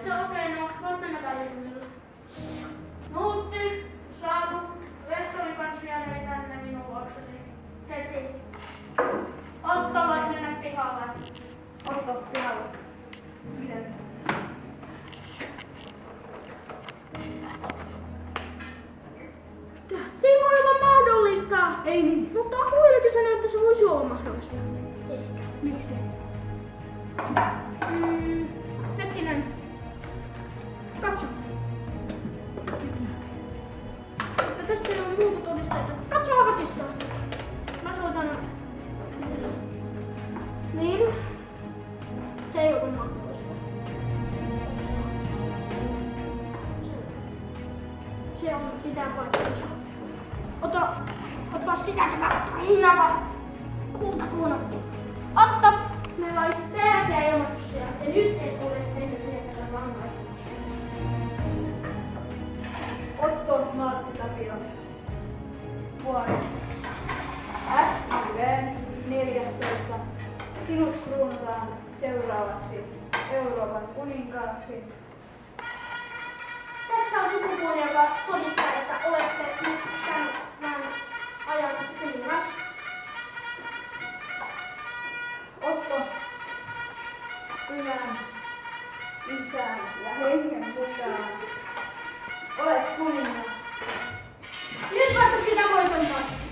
Se on okei, no voit mennä välillä. Nuutti, Saavu, rehtori kans viereen tänne minun luokseni. Heti. Otto, voit mennä pihalle. Otto, pihalle. Miten? Se ei voi olla mahdollista. Ei niin. Mutta Akuillekin sanoi, että se voisi olla mahdollista. Ehkä. Miksi? Hetkinen. Katso. Mutta tästä ei ole muuta todisteita. Katso havakistoa. Mä soitan. Niin. Se ei ole mahdollista. Se on pitää paikkansa. Ota sitä tämä nava. Kultakuuna. Otto! Meillä olisi tärkeä ilmoitus siellä. Ja nyt ei ole tehnyt tehtävän rangaistuksia. Otto Martti Tapio. Vuori. SIV 14. Sinut kruunataan seuraavaksi Euroopan kuninkaaksi. Tässä on sukupuoli, joka todistaa, että olette nyt tämän ajan kuningas. Otto, Pyhän, Isän ja Hengen mukaan olet kuningas. Nyt vaikka pitää voiton tanssi.